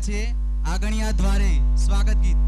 રહ્યા છે આગણિયા દ્વારે સ્વાગત ગીત।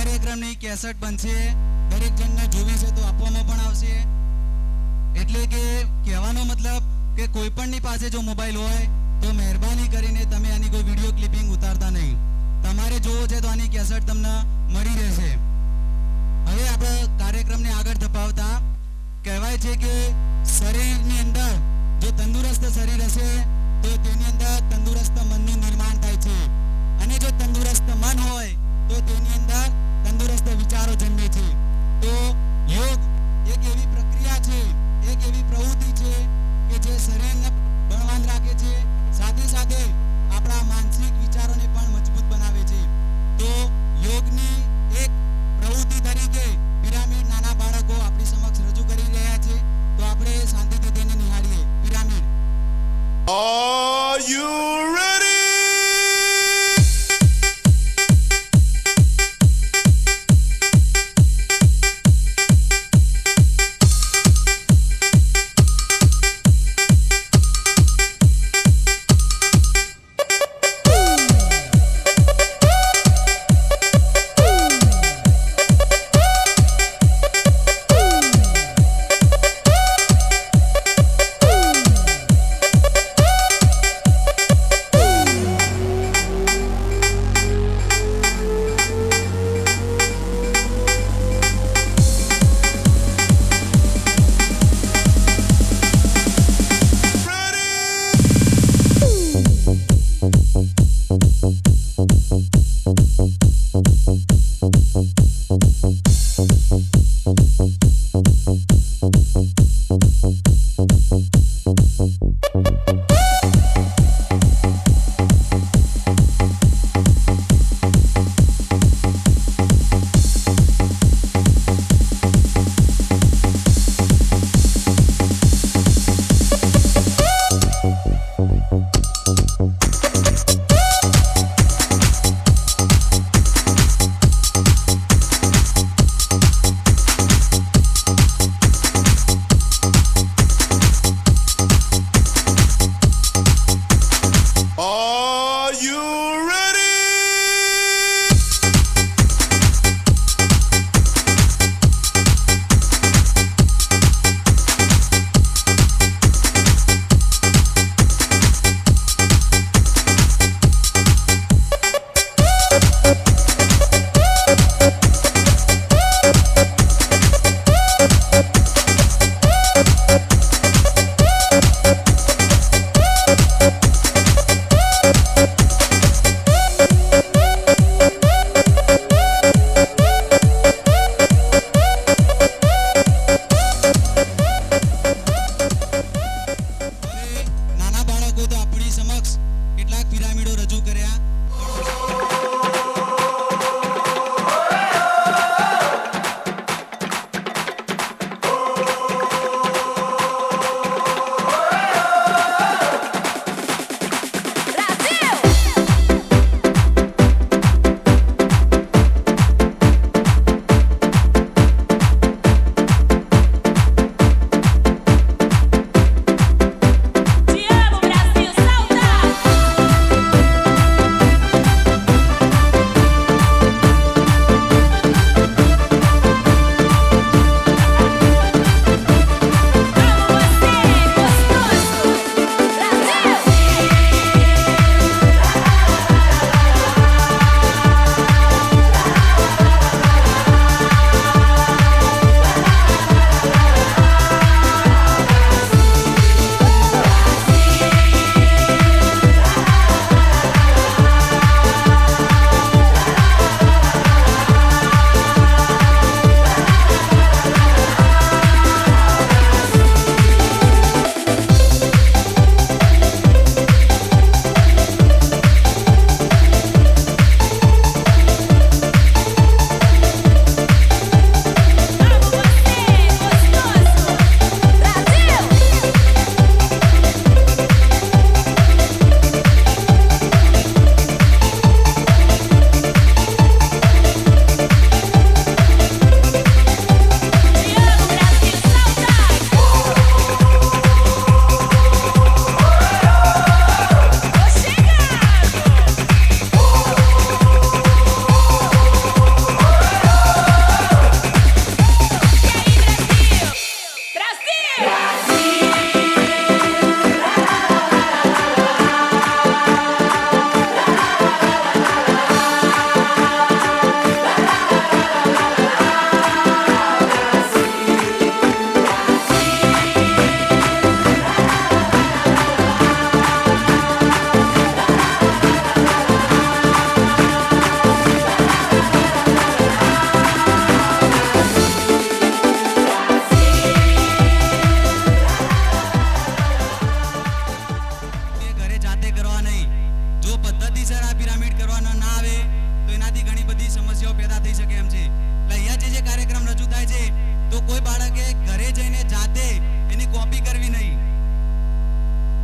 કાર્યક્રમની કેસેટ બનશે, દરેક જણને જોવી છે તો આપવામાં પણ આવશે। એટલે કે કહેવાનો મતલબ કે કોઈ પણની પાસે જો મોબાઈલ હોય તો મહેરબાની કરીને તમે આની કોઈ વિડીયો ક્લિપિંગ ઉતારતા નહીં. તમારે જોવો છે તો આની કેસેટ તમને મળી રહેશે. હવે આપણે કાર્યક્રમને આગળ ધપાવતા કહેવાય છે કે શરીરની અંદર જો તંદુરસ્ત શરીર હશે તો તેની અંદર તંદુરસ્ત મનનું નિર્માણ થાય છે, અને જો તંદુરસ્ત મન હોય તો તેની અંદર તંદુરસ્ત વિચારો જન્મે છે. તો યોગ એક એવી પ્રક્રિયા છે, એક એવી પ્રવૃત્તિ છે કે જે શરીરને બળવાન રાખે છે, સાથે સાથે આપણા માનસિક વિચારોને પણ મજબૂત બનાવે છે. તો યોગની એક પ્રવૃત્તિ તરીકે પિરામિડ નાના બાળકો આપણી સમક્ષ રજૂ કરી રહ્યા છે, તો આપણે શાંતિથી તેને નિહાળીએ. પિરામિડ. Are you ready? શકે એમ છે. એટલે અહીંયા જે કાર્યક્રમ રજૂ થાય છે તો કોઈ બાળકે ઘરે જઈને જાતે એની કોપી કરવી નહીં.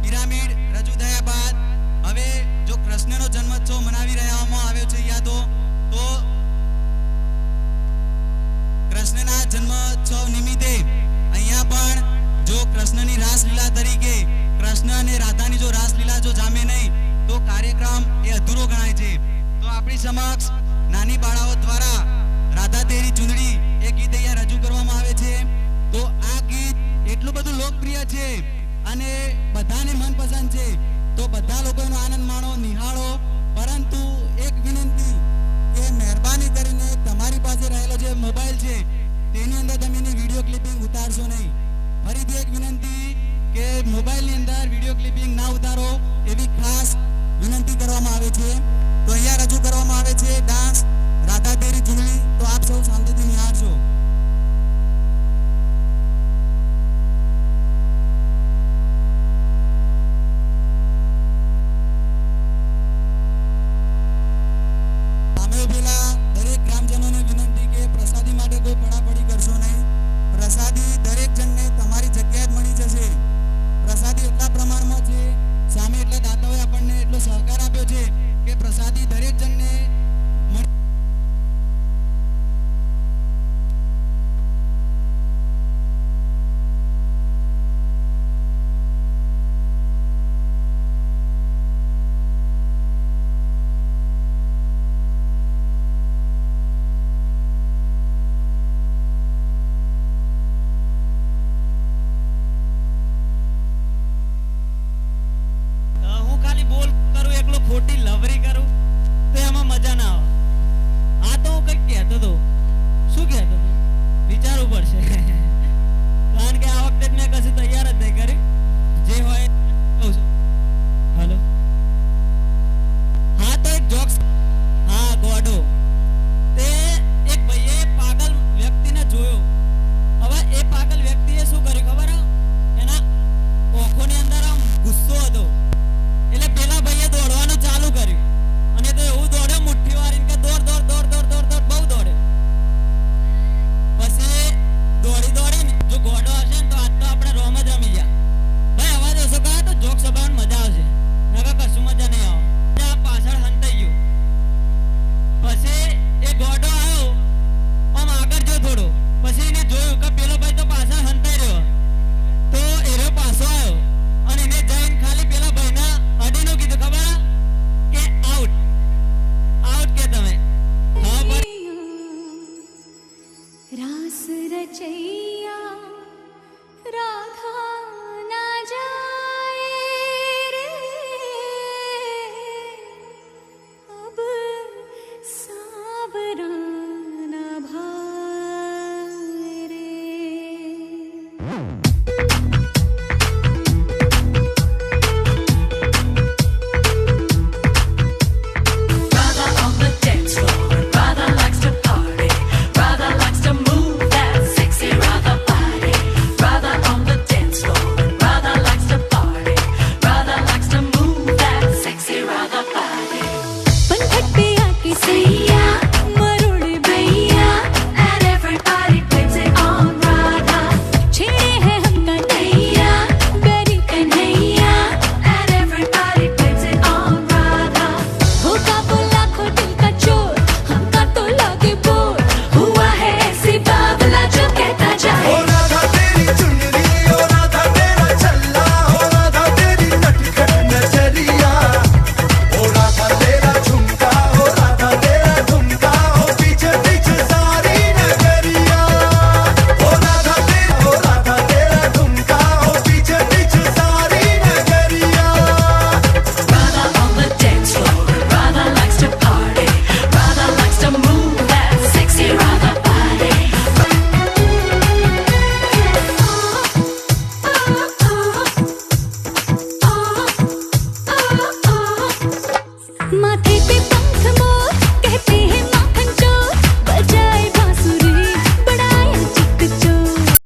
પિરામિડ રજૂ થયા બાદ હવે જો કૃષ્ણનો જન્મોત્સવ મનાવી રહ્યામાં આવ્યો છે યા તો કૃષ્ણના જન્મોત્સવ નિમિત્તે અહીંયા પણ જો કૃષ્ણની રાસલીલા તરીકે કૃષ્ણ અને રાધાની જો રાસલીલા જો જામે નહીં તો કાર્યક્રમ એ અધૂરો ગણાય છે. તો આપણી સમક્ષ નાની બાળાઓ દ્વારા રાધા તેરી ચુંદડી એ ગીત અહીંયા રજૂ કરવામાં આવે છે. તો આ ગીત એટલું બધું લોકપ્રિય છે અને બધાને મનપસંદ છે. તો બધા લોકો એનો આનંદ માણો, નિહાળો. પરંતુ એક વિનંતી કે મહેરબાની કરીને તમારી પાસે રહેલો જે મોબાઈલ છે તેની અંદર તમે એની વિડીયો ક્લિપિંગ ઉતારશો નહીં. ફરીથી એક વિનંતી કે મોબાઈલની અંદર વિડીયો ક્લિપિંગ ના ઉતારો એવી ખાસ વિનંતી કરવામાં આવે છે. તો અહીંયા રજૂ કરવામાં આવે છે ડાન્સ રાધા તેરી ચુંદડી. તો આપ સૌ શાંતિથી નિહાળશો. દરેક ગ્રામજનોને વિનંતી કે પ્રસાદી માટે કોઈ પડાપડી કરશો નહીં. પ્રસાદી દરેક જણને તમારી જગ્યાએ જ મળી જશે. પ્રસાદી એટલા પ્રમાણમાં છે, સામે એટલે દાતાઓએ આપણને એટલો સહકાર આપ્યો છે કે પ્રસાદી દરેક જણને મળી. ખોટી લવરી કરું તો એમાં મજા ના આવે. આ તો હું કંઈક કહેતો હતો. શું કહેતો હતો વિચારવું પડશે. કારણ કે આ વખતે મેં કશું તૈયાર જ નહીં કરી. જે હોય કહું છું. હલો, હા તો એક જોક્સ. હા ગોડો તે એક ભાઈએ પાગલ વ્યક્તિને જોયો. હવે એ પાગલ વ્યક્તિએ શું કર્યું ખબર? એના ઓખોની અંદર આમ ગુસ્સો હતો. એટલે પેલા ભાઈએ દોડવાનું ચાલુ કર્યું અને તો એવું દોડ્યો મુઠ્ઠી વાળીને કે દોડ દોડ દોડ દોડ દોડ દોડ બહુ દોડ્યો. પછી દોડીને જો ગોડો હશે ને તો આજ તો આપણે રોમ જ રમી ગયા. ભાઈ અવાજ ઓછો કરે તો જોક સભામાં મજા આવશે, નકર કશું મજા નહીં આવે. પાછળ હંતાઈ ગયો. પછી એ ગોડો આવ્યો આમ આગળ જો થોડો. પછી એને જોયું કે પેલો ભાઈ તો પાછળ હંતાઈ રહ્યો. તો એરો પાછો આવ્યો અને એને જઈને ખાલી પેલા ભાઈના અડીનું કીધું ખબર કે આઉટ આઉટ કે તમે. હા રાસ રચૈયા